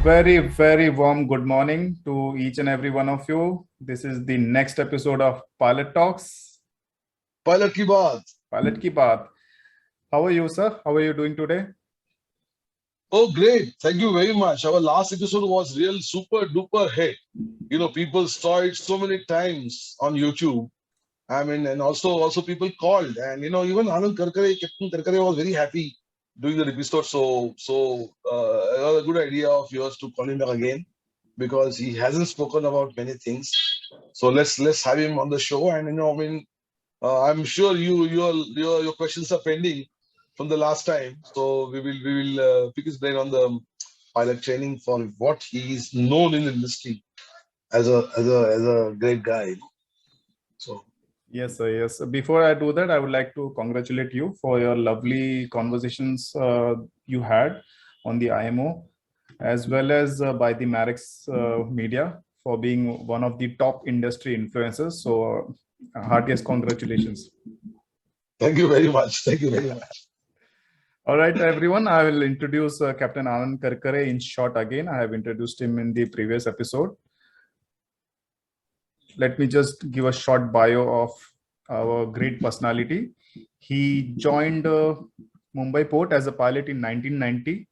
Very, very warm good morning to each and every one of you. This is the next episode of Pilot Talks, pilot की बात. Pilot Ki Baat. How are you, sir? How are you doing today? Oh, great. Thank you very much. Our last episode was real super duper hit. People saw it so many times on YouTube. I mean, and also people called, and even Anand Karkare, Captain Karkare was very happy doing the episode. So it was a good idea of yours to call him back again because he hasn't spoken about many things. So let's have him on the show, and I'm sure your questions are pending from the last time, so we will pick his brain on the pilot training for what he is known in the industry as a great guy. So Yes, sir. Yes. Before I do that, I would like to congratulate you for your lovely conversations you had on the IMO, as well as by the Marex media for being one of the top industry influencers. So, heartiest congratulations. thank you very much. Thank you very much. All right, everyone. I will introduce Captain Anand Karkare in short again. I have introduced him in the previous episode. Let me just give a short bio of our great personality. He joined Mumbai Port as a pilot in 1990,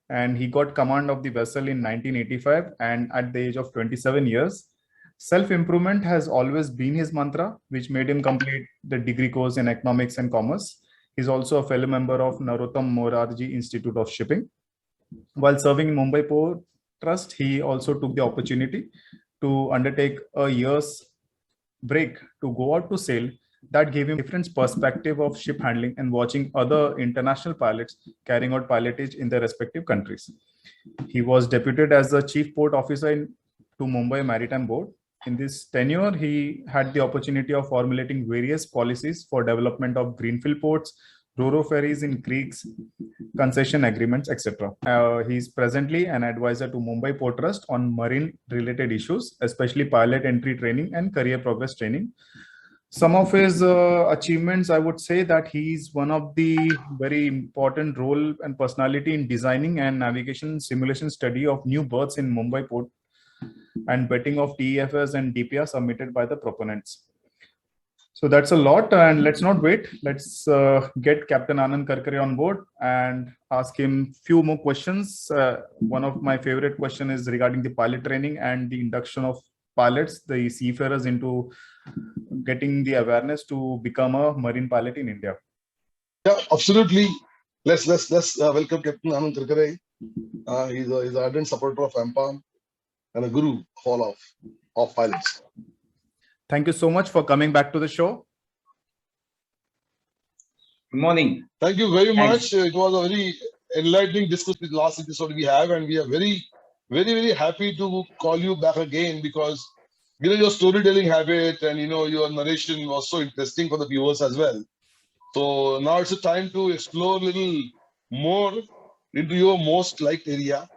and he got command of the vessel in 1985 and at the age of 27 years. Self-improvement has always been his mantra, which made him complete the degree course in economics and commerce. He's also a fellow member of Narottam Morarji Institute of Shipping. While serving in Mumbai Port Trust, he also took the opportunity to undertake a year's break to go out to sail. That gave him different perspective of ship handling and watching other international pilots carrying out pilotage in their respective countries. He was deputed as the chief port officer to Mumbai Maritime Board. In this tenure, he had the opportunity of formulating various policies for development of greenfield ports, ro-ro ferries in creeks, concession agreements, etc. He is presently an advisor to Mumbai Port Trust on marine-related issues, especially pilot entry training and career progress training. Some of his achievements, I would say that he is one of the very important role and personality in designing and navigation simulation study of new berths in Mumbai Port and betting of TEFS and DPR submitted by the proponents. So that's a lot, and let's not wait. Let's get Captain Anand Karkare on board and ask him few more questions. One of my favorite question is regarding the pilot training and the induction of pilots, the seafarers, into getting the awareness to become a marine pilot in India. Yeah, absolutely. Let's welcome Captain Anand Karkare. He's an ardent supporter of AMPAM and a guru of all of pilots. Thank you so much for coming back to the show. Good morning. Thank you very much. It was a very enlightening discussion with last episode we have, and we are very, very, very happy to call you back again because your storytelling habit and your narration was so interesting for the viewers as well. So now it's a time to explore a little more into your most liked area.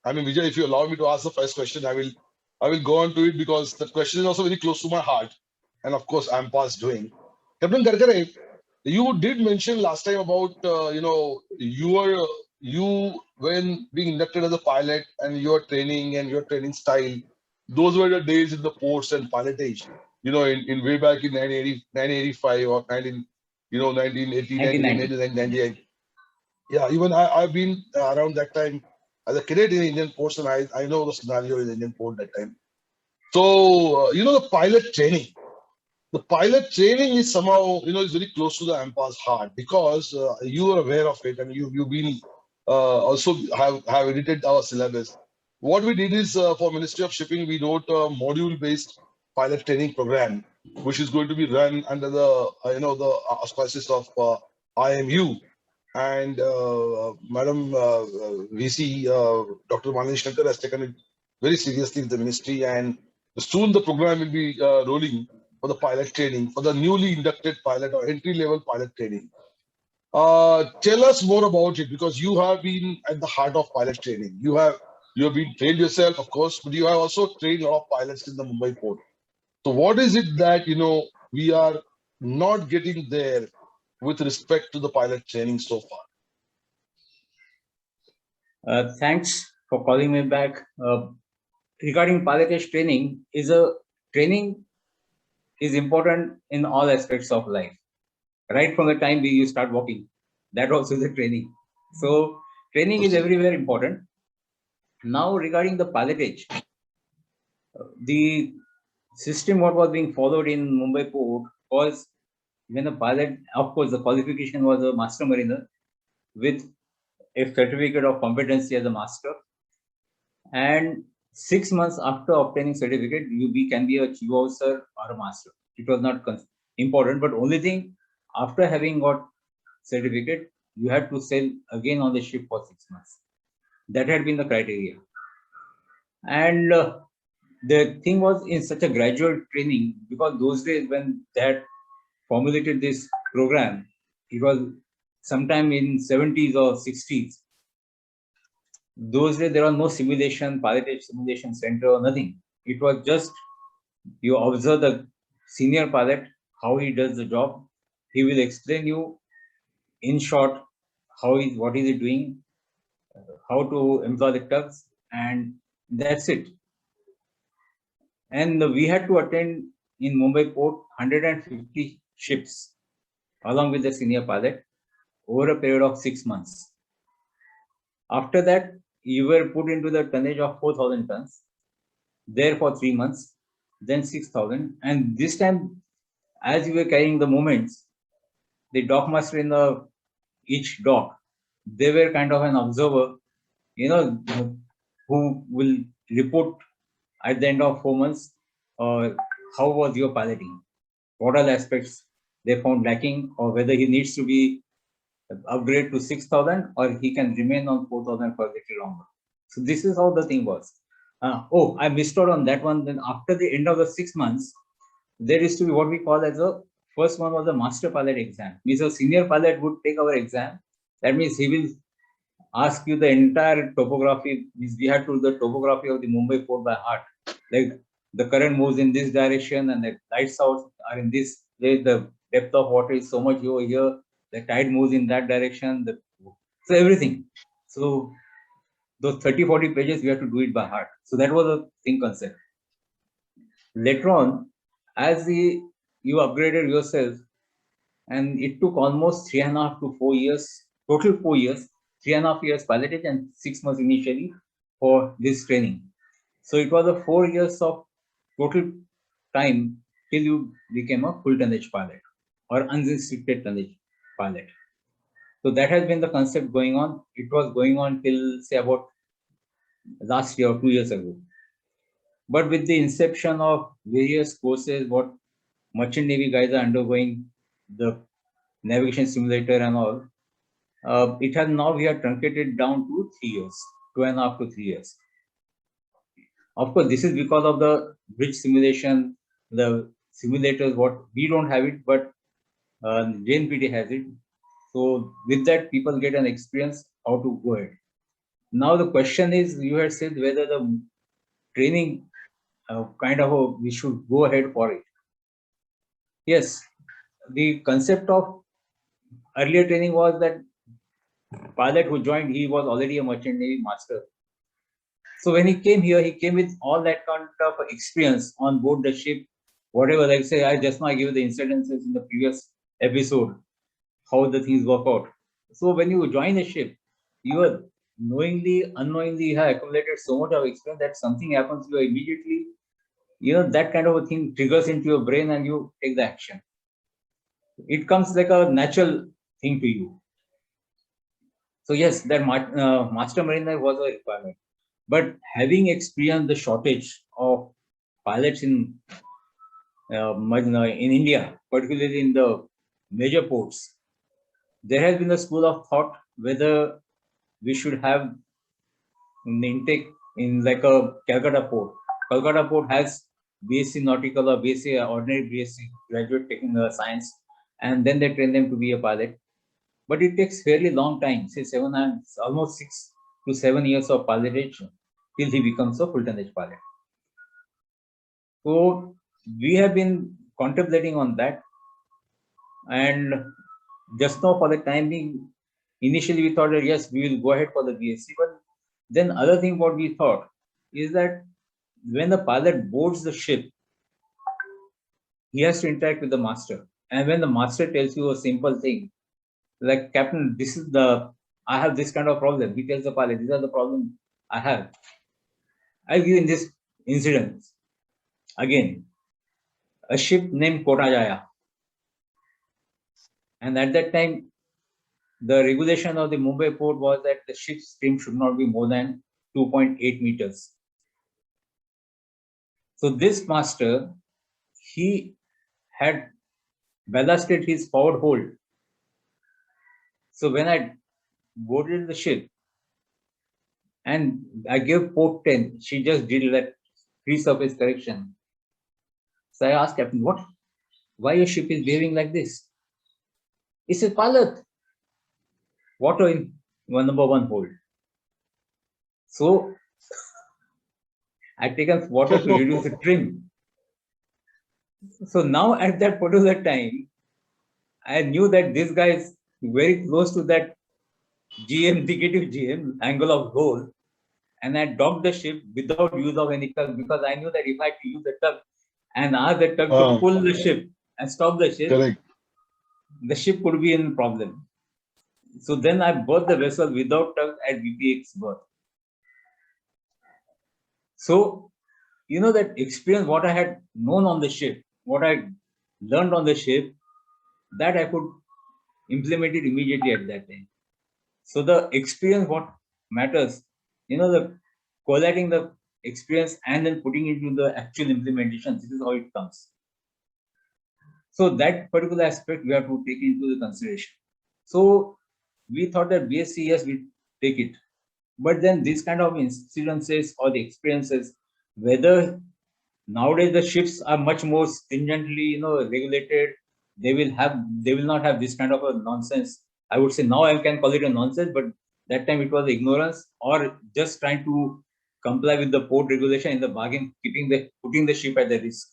I mean, Vijay, if you allow me to ask the first question, I will go on to it because the question is also very close to my heart, and of course, I'm past doing. Captain Karkare, you did mention last time about you when being inducted as a pilot and your training and your training style. Those were the days in the ports and pilotage. In way back in 1985 or 1980, 1998. Yeah, even I've been around that time as a cadet in Indian ports, and I know the scenario in the Indian port that time. So the pilot training. The pilot training is somehow, is very close to the AMPA's heart because you are aware of it and you've been also have edited our syllabus. What we did is for Ministry of Shipping, we wrote a module-based pilot training program, which is going to be run under the the auspices of IMU and Madam VC Dr. Malini Shankar has taken it very seriously with the ministry, and soon the program will be rolling for the pilot training, for the newly inducted pilot or entry-level pilot training. Tell us more about it because you have been at the heart of pilot training. You have been trained yourself, of course, but you have also trained a lot of pilots in the Mumbai port. So what is it that we are not getting there with respect to the pilot training so far? Thanks, for calling me back. Regarding pilotage training, training is important in all aspects of life. Right from the time you start walking, that also is a training. So training is everywhere important. Now regarding the pilotage, the system what was being followed in Mumbai port was when a pilot, of course, the qualification was a master mariner with a certificate of competency as a master, and 6 months after obtaining certificate, we can be a chief officer or a master. It was not important, but only thing, after having got certificate, you had to sail again on the ship for 6 months. That had been the criteria. And the thing was in such a gradual training, because those days when they had formulated this program, it was sometime in 70s or 60s. Those days there was no simulation, pilotage simulation center or nothing. It was just you observe the senior pilot, how he does the job. He will explain you in short what is he doing, how to employ the tugs, and that's it. And we had to attend in Mumbai port 150 ships along with the senior pilot over a period of 6 months. After that, you were put into the tonnage of 4,000 tons, there for 3 months, then 6,000. And this time, as you were carrying the moments, the dockmaster in each dock, they were kind of an observer, who will report at the end of 4 months, how was your piloting? What are the aspects they found lacking, or whether he needs to be upgraded to 6,000 or he can remain on 4,000 for a little longer. So this is how the thing was. I missed out on that one. Then after the end of the 6 months, there is to be what we call as a first one was the master pilot exam. Means a senior pilot would take our exam. That means he will ask you the entire topography. Means we had to do the topography of the Mumbai port by heart. Like the current moves in this direction and the lights out are in this place. The depth of water is so much over here. The tide moves in that direction. So everything. So those 30, 40 pages, we have to do it by heart. So that was a thing concept. Later on, as you upgraded yourself, and it took almost 3.5 to 4 years, total 4 years, 3.5 years pilotage and 6 months initially for this training. So it was a 4 years of total time till you became a full tonnage pilot or unrestricted tonnage pilot. So that has been the concept going on. It was going on till say about last year or 2 years ago. But with the inception of various courses, what merchant navy guys are undergoing, the navigation simulator and all, it has now we are truncated down to 3 years, 2.5 to 3 years. Of course, this is because of the bridge simulation, the simulators. What we don't have it, but JNPT has it. So with that, people get an experience how to go ahead. Now the question is, you had said whether the training we should go ahead for it. Yes, the concept of earlier training was that pilot who joined, he was already a merchant navy master. So when he came here, he came with all that kind of experience on board the ship, whatever. Like say, I just now give the incidences in the previous episode, how the things work out. So when you join a ship, you are knowingly, unknowingly, you have accumulated so much of experience that something happens, you are immediately, that kind of a thing triggers into your brain and you take the action. It comes like a natural thing to you. So yes, that master mariner was a requirement. But having experienced the shortage of pilots in India, particularly in the major ports, there has been a school of thought whether we should have an intake in like a Calcutta port. Calcutta port has BSc Nautical or BSc ordinary BSc graduate taking science, and then they train them to be a pilot. But it takes fairly long time, say almost 6 to 7 years of pilotage till he becomes a full tonnage pilot. So we have been contemplating on that, and just now for the time being, initially we thought that yes, we will go ahead for the BSc, but Then other thing what we thought is that when the pilot boards the ship, he has to interact with the master. And when the master tells you a simple thing, like, Captain, I have this kind of problem. He tells the pilot, these are the problems I have. I'll give you this incident. Again, a ship named Kotajaya. And at that time, the regulation of the Mumbai port was that the ship's trim should not be more than 2.8 meters. So this master, he had ballasted his forward hold. So when I boarded the ship and I gave port 10, she just did that free surface correction. So I asked Captain, why your ship is behaving like this? He said, pilot, water in number 1 hold. So I taken water to reduce the trim. So now at that particular time, I knew that this guy is very close to that GM, negative GM, angle of roll. And I docked the ship without use of any tug, because I knew that if I had to use the tug and ask the tug to pull the ship and stop the ship, Correct. the ship could be in problem. So then I berthed the vessel without tug at VPX berth. So, that experience, what I had known on the ship, what I learned on the ship, that I could implement it immediately at that time. So the experience, what matters, the collating the experience and then putting it into the actual implementation, this is how it comes. So that particular aspect we have to take into the consideration. So we thought that BSc, yes, we take it. But then these kind of incidences or the experiences, whether nowadays the ships are much more stringently, regulated, they will not have this kind of a nonsense. I would say now I can call it a nonsense, but that time it was ignorance or just trying to comply with the port regulation in the bargain, putting the ship at the risk.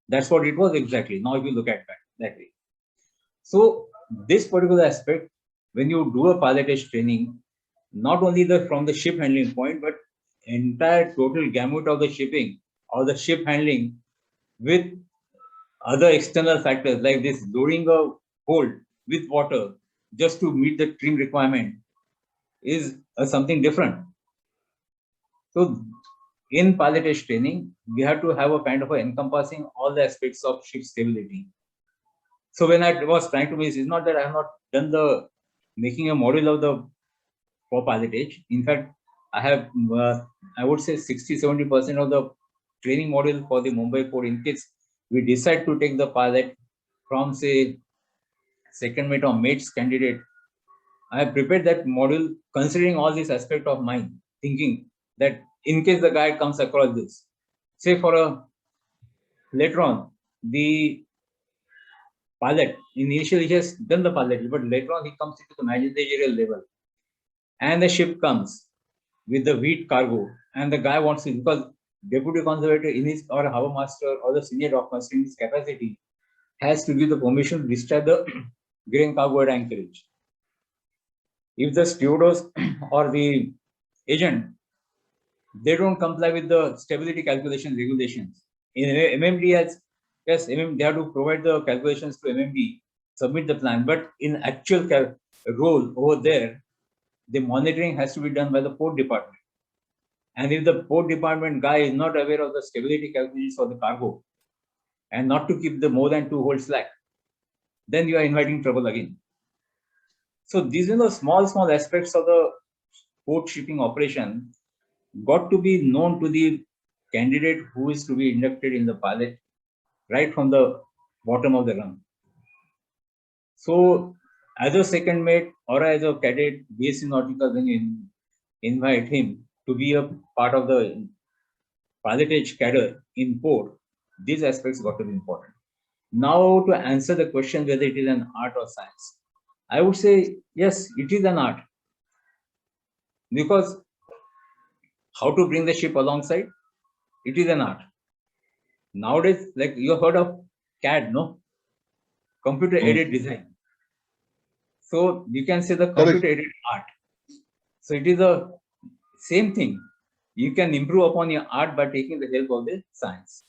That's what it was exactly. Now if you look at that way. So this particular aspect, when you do a pilotage training, not only from the ship handling point, but entire total gamut of the shipping or the ship handling with other external factors like this loading a hold with water just to meet the trim requirement is something different. So in pilotage training, we have to have a kind of encompassing all the aspects of ship stability. So when I was trying to make, it's not that I have not done the making a model of for pilotage. In fact, I have, I would say 60-70% of the training model for the Mumbai port in case we decide to take the pilot from, say, second mate or mate's candidate. I have prepared that model considering all these aspects of mine, thinking that in case the guy comes across this, say later on, the pilot, initially he has done the pilot, but later on he comes into the managerial level and the ship comes with the wheat cargo and the guy wants it because deputy conservator in his or harbor master or the senior dock master in his capacity has to give the permission to discharge the grain cargo at anchorage. If the stewardess or the agent, they don't comply with the stability calculation regulations. In MMD, they have to provide the calculations to MMD, submit the plan, but in actual role over there, the monitoring has to be done by the port department. And if the port department guy is not aware of the stability calculations for the cargo and not to keep the more than 2 hold slack, then you are inviting trouble again. So these are the small aspects of the port shipping operation got to be known to the candidate who is to be inducted in the pilot right from the bottom of the rung. So as a second mate or as a cadet, BSc Nautical, when you invite him to be a part of the pilotage cadre in port, these aspects got to be important. Now to answer the question whether it is an art or science, I would say yes, it is an art. Because how to bring the ship alongside, it is an art. Nowadays, like you have heard of CAD, no? Computer aided design. So you can say the computer aided art. So it is a Same thing. You can improve upon your art by taking the help of the science.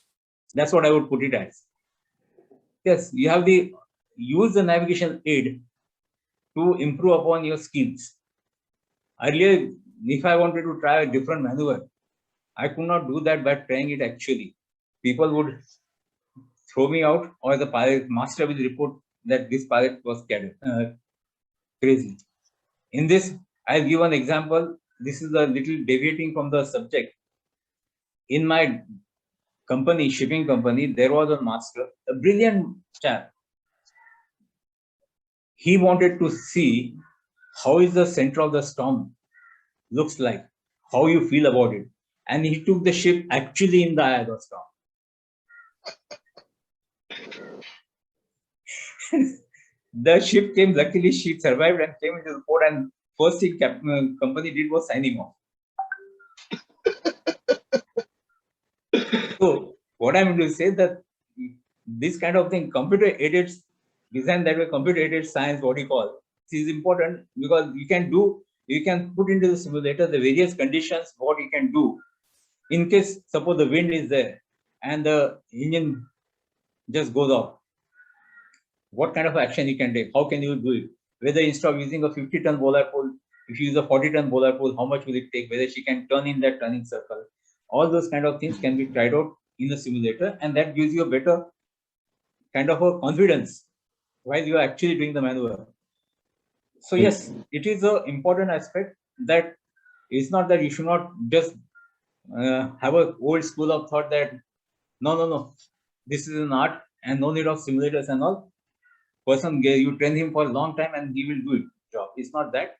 That's what I would put it as. Yes, you have the use the navigation aid to improve upon your skills. Earlier, if I wanted to try a different maneuver, I could not do that by trying it actually. People would throw me out, or the pilot master will report that this pilot was crazy. In this, I'll give an example. This is a little deviating from the subject. In my company, shipping company, there was a master, a brilliant chap. He wanted to see how is the center of the storm looks like, how you feel about it. And he took the ship actually in the eye of the storm. The ship came, luckily she survived and came into the port, and first thing company did was signing off. So what I'm going to say that this kind of thing, computer aided design, that way computer aided science, what you call, is important because you can put into the simulator the various conditions, what you can do in case suppose the wind is there and the engine just goes off. What kind of action you can take? How can you do it? Whether instead of using a 50-ton bowler pole, if you use a 40-ton bowler pole, how much will it take? Whether she can turn in that turning circle. All those kind of things can be tried out in the simulator, and that gives you a better kind of a confidence while you are actually doing the maneuver. So yes, it is an important aspect that it's not that you should not just have an old school of thought that no, this is an art and no need of simulators and all. Person, you train him for a long time and he will do it job. It's not that.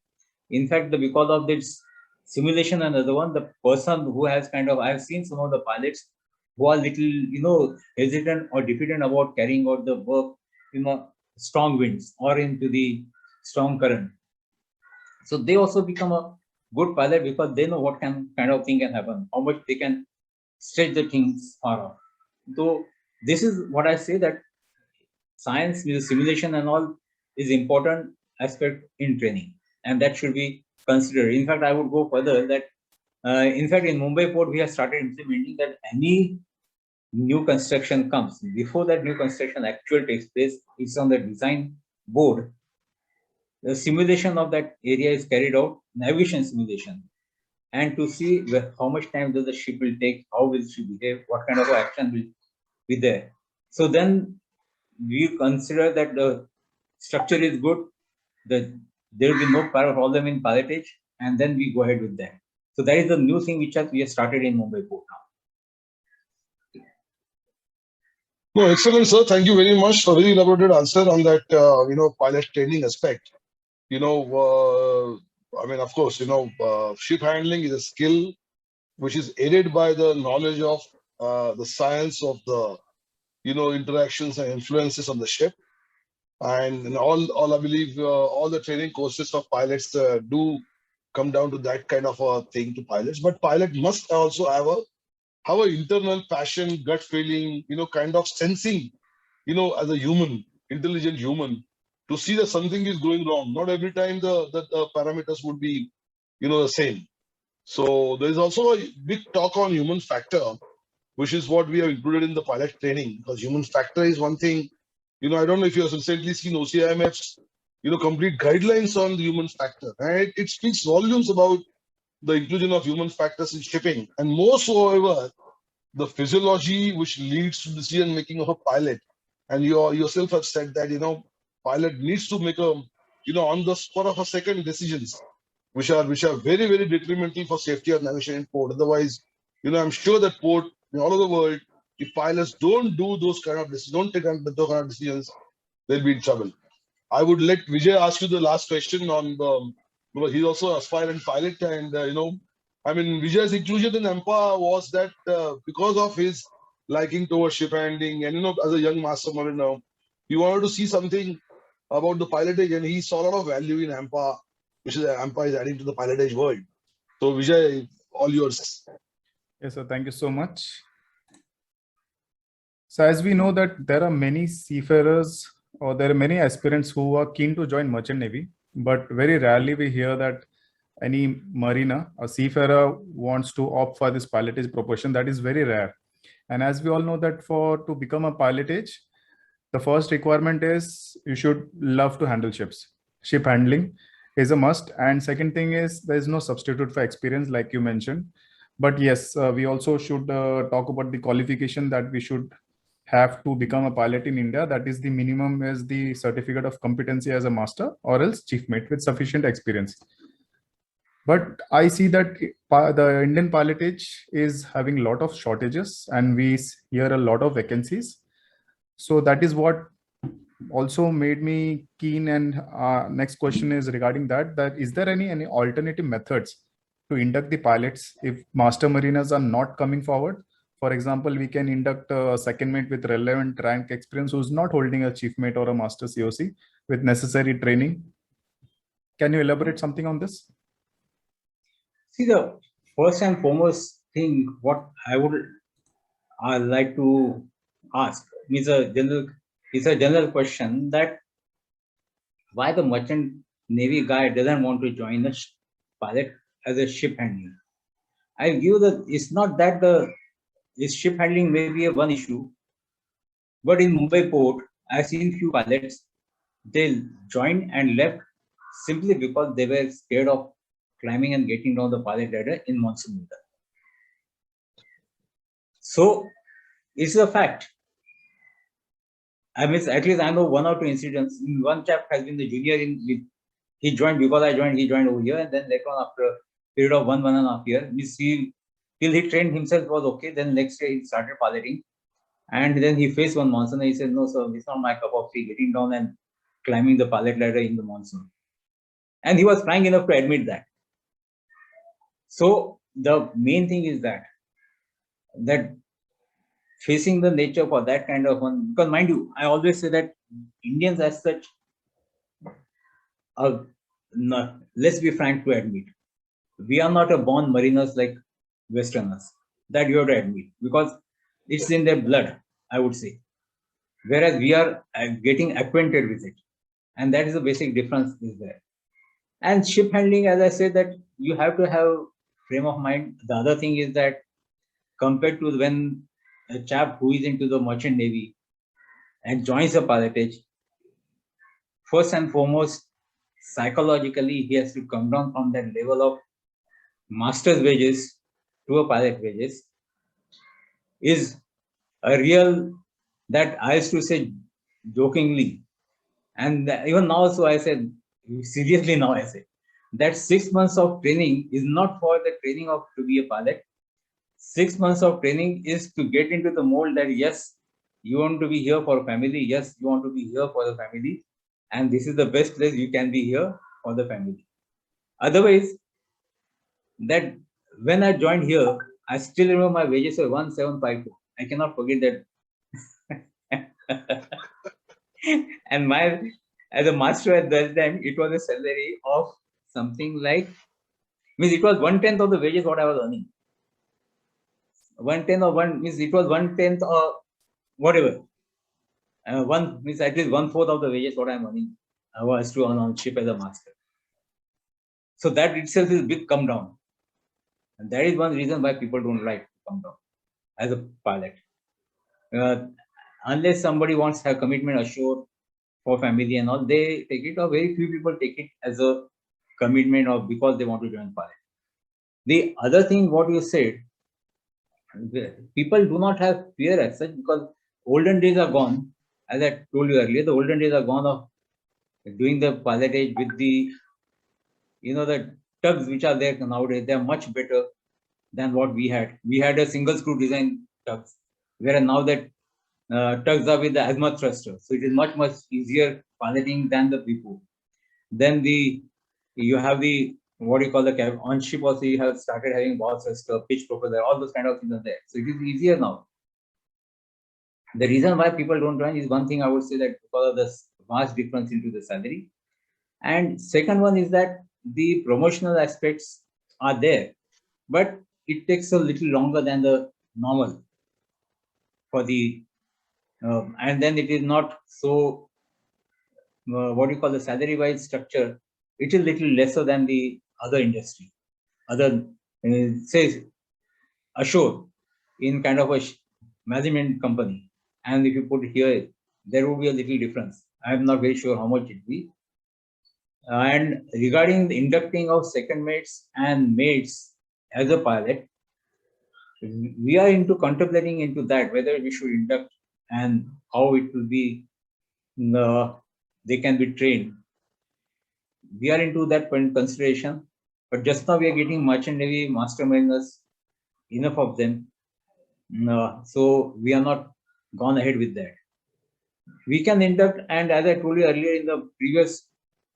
In fact, because of this simulation and other one, the person who has kind of, I've seen some of the pilots who are little, hesitant or diffident about carrying out the work in strong winds or into the strong current. So they also become a good pilot because they know what kind of thing can happen, how much they can stretch the things far off. So this is what I say, that science with simulation and all is important aspect in training, and that should be considered. In fact, I would go further that in fact in Mumbai port we have started implementing that any new construction comes, before that new construction actually takes place, it's on the design board. The simulation of that area is carried out, navigation simulation, and to see how much time does the ship will take, how will she behave, what kind of action will be there. So then we consider that the structure is good, that there will be no problem in pilotage, and then we go ahead with that. So that is the new thing which we have started in Mumbai port now. No, excellent, sir. Thank you very much for a very elaborated answer on that, pilot training aspect. I mean, of course, ship handling is a skill which is aided by the knowledge of the science of the, interactions and influences on the ship. And all I believe, all the training courses of pilots do come down to that kind of a thing to pilots. But pilot must also have an internal passion, gut feeling, kind of sensing, as a human, intelligent human, to see that something is going wrong. Not every time the parameters would be, the same. So there is also a big talk on human factor, which is what we have included in the pilot training, because human factor is one thing. I don't know if you have recently seen OCIMF's, complete guidelines on the human factor. And it speaks volumes about the inclusion of human factors in shipping. And more so, however, the physiology which leads to decision making of a pilot. And you yourself have said that, pilot needs to make on the spot of a second decisions, which are very, very detrimental for safety of navigation in port. Otherwise, I'm sure that port in all over the world, if pilots don't do those kind of decisions, don't take those kind of decisions, they'll be in trouble. I would let Vijay ask you the last question on because he's also an aspiring pilot, and I mean, Vijay's inclusion in AMPA was that because of his liking towards ship handling, and as a young master mariner, he wanted to see something about the pilotage, and he saw a lot of value in AMPA, which is AMPA is adding to the pilotage world. So Vijay, all yours. Yes, sir. Thank you so much. So as we know that there are many seafarers or there are many aspirants who are keen to join Merchant Navy, but very rarely we hear that any mariner, a seafarer wants to opt for this pilotage profession, that is very rare. And as we all know that to become a pilotage, the first requirement is you should love to handle ships. Ship handling is a must. And second thing is there is no substitute for experience, like you mentioned. But yes, we also should talk about the qualification that we should have to become a pilot in India. That is the minimum is the certificate of competency as a master or else chief mate with sufficient experience. But I see that the Indian pilotage is having a lot of shortages and we hear a lot of vacancies. So that is what also made me keen. And next question is regarding that is there any alternative methods to induct the pilots if master mariners are not coming forward? For example, we can induct a second mate with relevant rank experience who's not holding a chief mate or a master COC with necessary training. Can you elaborate something on this? See, the first and foremost thing what I like to ask is a general question, that why the merchant navy guy doesn't want to join a pilot as a ship handling. I give that it's not that this ship handling may be one issue, but in Mumbai port, I've seen few pilots, they joined and left simply because they were scared of climbing and getting down the pilot ladder in monsoon weather. So it's a fact. I mean, at least I know one or two incidents. One chap has been the junior he joined because I joined, he joined over here, and then later on after a period of 1.5 years, till he trained himself was okay. Then next year he started piloting. And then he faced one monsoon and he said, no, sir, it's not my cup of tea, getting down and climbing the pilot ladder in the monsoon. And he was frank enough to admit that. So the main thing is that facing the nature for that kind of one, because mind you, I always say that Indians as such, let's be frank to admit, we are not a born mariners like Westerners. That you have to admit, because it's in their blood, I would say. Whereas we are getting acquainted with it. And that is the basic difference is there. And ship handling, as I said, that you have to have frame of mind. The other thing is that compared to when a chap who is into the merchant navy and joins a pilotage, first and foremost, psychologically, he has to come down from that level of master's wages to a pilot wages, is a real, that I used to say jokingly, and even now also I said, seriously now I say, that 6 months of training is not for the training of to be a pilot. 6 months of training is to get into the mold that yes, you want to be here for a family, yes, you want to be here for the family, and this is the best place you can be here for the family. Otherwise, that when I joined here, I still remember my wages were 1752. I cannot forget that. And as a master at that time, it was a salary of something like, means it was 1/10 of the wages what I was earning. 1/10 of one means it was 1/10 or whatever. One means at least 1/4 of the wages what I'm earning. I was to earn on ship as a master. So that itself is a big come down. And that is one reason why people don't like to come down as a pilot. Unless somebody wants to have commitment assured for family and all, they take it, or very few people take it as a commitment or because they want to join pilot. The other thing what you said, people do not have fear as such, because olden days are gone. As I told you earlier, the olden days are gone of doing the pilotage with the, the tugs which are there nowadays. They are much better than what we had. We had a single screw design tugs, whereas now that tugs are with the azimuth thruster, so it is much easier piloting than the before. Then you have the what you call the cab on ship also, you have started having bow thruster, pitch propeller, all those kind of things are there. So it is easier now. The reason why people don't join is one thing I would say, that because of the vast difference into the salary, and second one is that the promotional aspects are there, but it takes a little longer than the normal for the and then it is not so what you call the salary wise structure, it is little lesser than the other industry, other say ashore in kind of a management company, and if you put it here, there will be a little difference. I am not very sure how much it will be. And regarding the inducting of second mates and mates as a pilot, we are into contemplating into that, whether we should induct and how it will be, they can be trained. We are into that consideration, but just now we are getting merchant navy master mariners, enough of them. So we are not gone ahead with that. We can induct, and as I told you earlier in the previous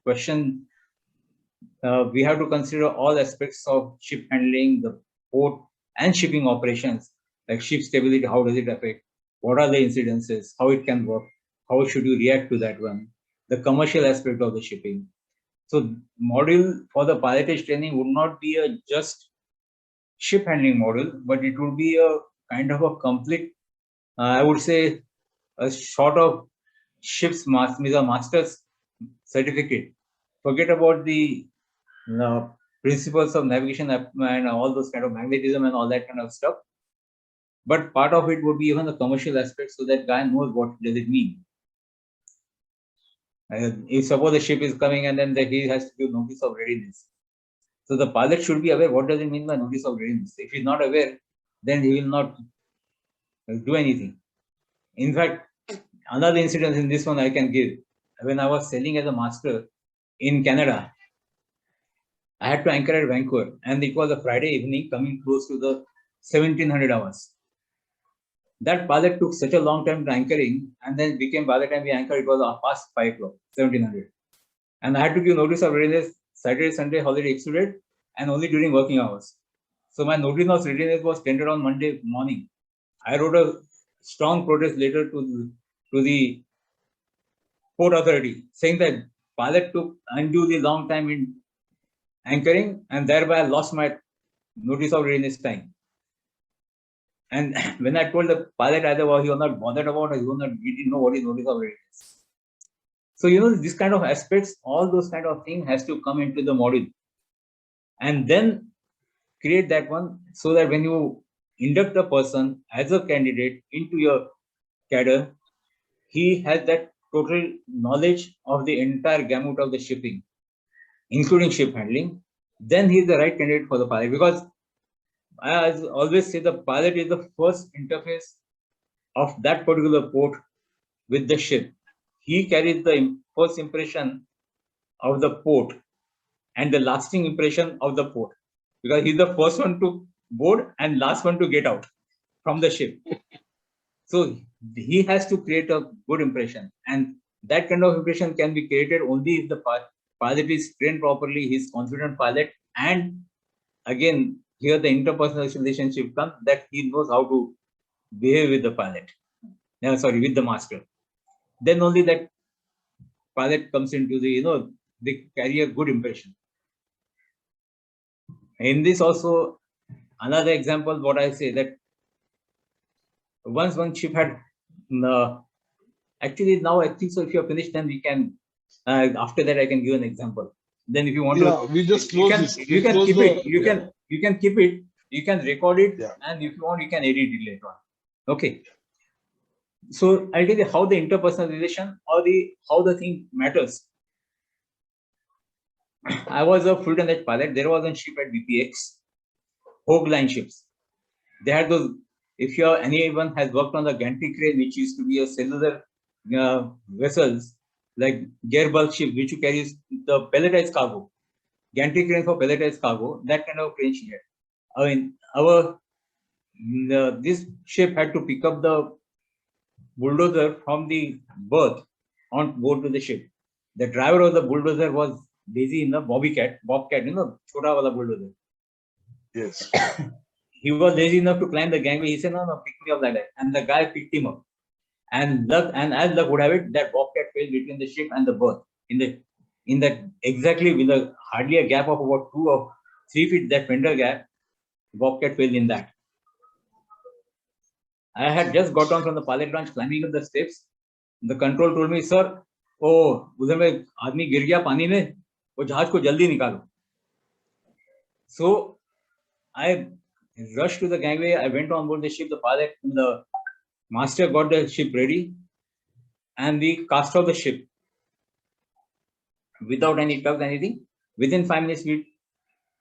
question, we have to consider all aspects of ship handling, the port and shipping operations, like ship stability, how does it affect, what are the incidences, how it can work, how should you react to that one, the commercial aspect of the shipping. So module for the pilotage training would not be a just ship handling module, but it would be a kind of a complete, I would say, a sort of ship's master's certificate. Forget about the principles of navigation and all those kind of magnetism and all that kind of stuff. But part of it would be even the commercial aspect, so that guy knows what does it mean. If suppose the ship is coming and then he has to give notice of readiness. So the pilot should be aware what does it mean by notice of readiness. If he's not aware, then he will not do anything. In fact, another incident in this one I can give. When I was sailing as a master in Canada, I had to anchor at Vancouver, and it was a Friday evening coming close to the 1700 hours. That pilot took such a long time to anchoring, and then became by the time we anchored, it was past 5 o'clock, 1700. And I had to give notice of readiness Saturday, Sunday, holiday excluded, and only during working hours. So my notice of readiness was tendered on Monday morning. I wrote a strong protest letter to the port authority saying that pilot took unduly long time in anchoring, and thereby I lost my notice of readiness time. And when I told the pilot, either he was not bothered about it, he didn't know what is notice of readiness. So, this kind of aspects, all those kind of things has to come into the module. And then create that one, so that when you induct a person as a candidate into your cadre, he has that total knowledge of the entire gamut of the shipping, including ship handling. Then he is the right candidate for the pilot, because I always say the pilot is the first interface of that particular port with the ship. He carries the first impression of the port and the lasting impression of the port, because he's the first one to board and last one to get out from the ship. So he has to create a good impression, and that kind of impression can be created only if the pilot is trained properly, he's confident pilot, and again, here the interpersonal relationship comes, that he knows how to behave with the pilot. With the master. Then only that pilot comes into the, they carry a good impression. In this also, another example, what I say, that once one ship had, actually now I think so, if you're finished, then we can, after that I can give an example. Then if you want to, we just close this. You can keep it, you can keep it, you can record it, and if you want, you can edit it later on. Okay. So I'll tell you how the interpersonal relation or how the thing matters. I was a full tonnage pilot. There was a ship at BPX, Hogue Line ships. They had those. If anyone has worked on the gantry crane, which used to be a cellular vessels, like gear bulk ship, which carries the pelletized cargo, gantry crane for pelletized cargo, that kind of crane she had. I mean, this ship had to pick up the bulldozer from the berth on board to the ship. The driver of the bulldozer was busy in the Bobcat, chota wala bulldozer. Yes. He was lazy enough to climb the gangway. He said, no, pick me up like that. And the guy picked him up. And as luck would have it, that Bobcat fell between the ship and the berth. In that exactly with hardly a gap of about 2 or 3 feet, that fender gap, Bobcat fell in that. I had just got on from the pilot branch, climbing up the steps. The control told me, sir, उधर में आदमी गिर गया पानी में, वो जहाज को जल्दी निकालो. So I rushed to the gangway. I went on board the ship. The master got the ship ready, and we cast off the ship without any tugs, anything. Within 5 minutes, we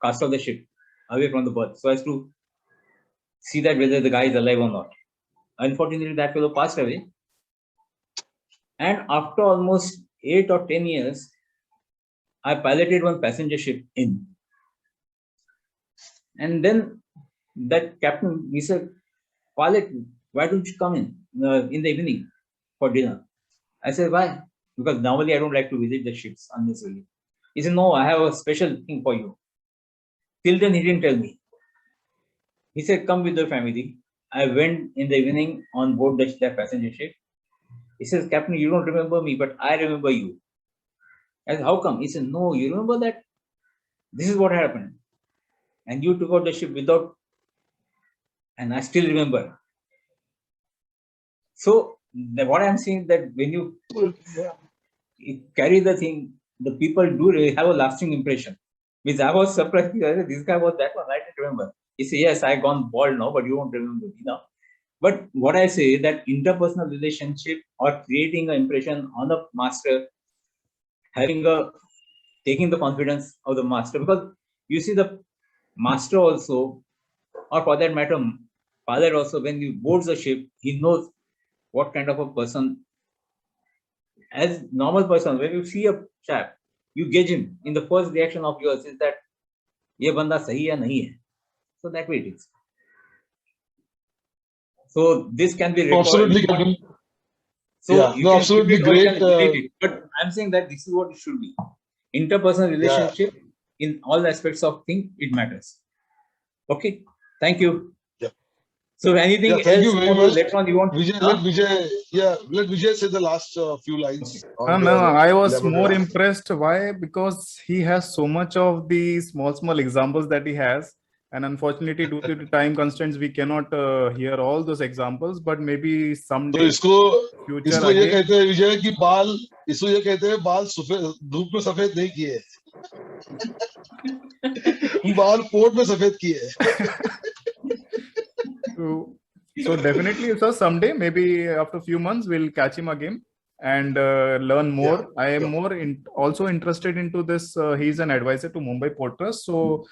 cast off the ship away from the berth, so as to see that whether the guy is alive or not. Unfortunately, that fellow passed away. And after almost 8 or 10 years, I piloted one passenger ship in. And then that captain, he said, "Pilot, why don't you come in the evening for dinner?" I said, "Why?" "Because normally I don't like to visit the ships unnecessarily." He said, "No, I have a special thing for you." Till then, he didn't tell me. He said, "Come with your family." I went in the evening on board that passenger ship. He says, "Captain, you don't remember me, but I remember you." I said, "How come?" He said, "No, you remember that? This is what happened. And you took out the ship without, and I still remember." So what I'm saying that when you carry the thing, the people do really have a lasting impression. Means I was surprised. This guy was that one. I didn't remember. He said, "Yes, I gone bald now, but you won't remember me now." But what I say that interpersonal relationship or creating an impression on the master, taking the confidence of the master, because you see the master also, or for that matter, father also, when he boards the ship, he knows what kind of a person. As normal person, when you see a chap, you gauge him in the first reaction of yours is that ye banda sahi ya nahi hai. So that way it is. So this can be recorded. Absolutely, Captain. So Yeah, you no, can absolutely keep it or you great. can delete it. But I'm saying that this is what it should be. Interpersonal relationship in all aspects of thing, it matters. Okay. Thank you. Yeah. So anything Yeah, thank else you very much. later on you want? Vijay, let Vijay say the last few lines. Okay. On No, your I was elaborate more answer. impressed. Why? Because he has so much of the small examples that he has. And unfortunately, due to the time constraints, we cannot hear all those examples. But maybe तो someday, future इसको ये again. कहते हैं विजय कि इसको ये कहते हैं बाल सफेद धूप में सफेद नहीं किए बाल पोर्ट में सफेद किए So definitely, so someday, maybe after a few months, we'll catch him again and learn more. Yeah, I am sure. more also interested into this. He's an advisor to Mumbai Port Trust, so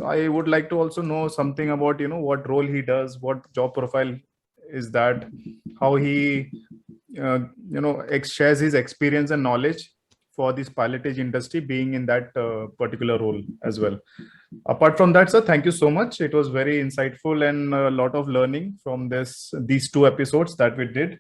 I would like to also know something about what role he does, what job profile is that, how he shares his experience and knowledge for this pilotage industry, being in that particular role as well. Apart from that, sir, thank you so much. It was very insightful and a lot of learning from these 2 episodes that we did.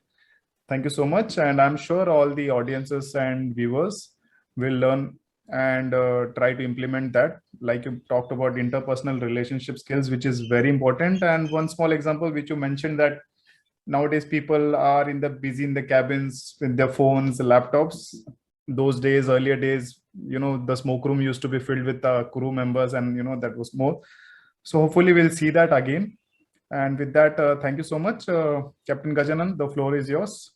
Thank you so much. And I'm sure all the audiences and viewers will learn and try to implement that. Like you talked about interpersonal relationship skills, which is very important. And one small example, which you mentioned, that nowadays people are busy in the cabins with their phones, laptops. Those days, earlier days, the smoke room used to be filled with crew members, and that was more. So hopefully we'll see that again. And with that, thank you so much, Captain Gajanan. The floor is yours.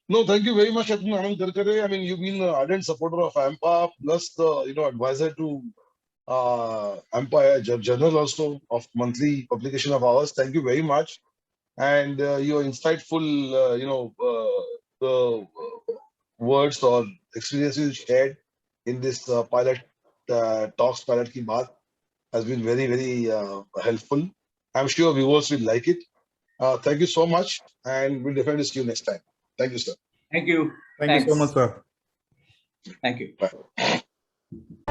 No, thank you very much, Captain Anand Karkare. I mean, you've been an ardent supporter of AMPA, plus the advisor to AMPA Journal also of monthly publication of ours. Thank you very much, and your insightful, the words or experiences shared in this pilot talks, pilot ki baat, has been very, very helpful. I'm sure viewers will like it. Thank you so much, and we'll definitely see you next time. Thank you, sir. Thank you. Thank you so much, sir. Thank you. Bye.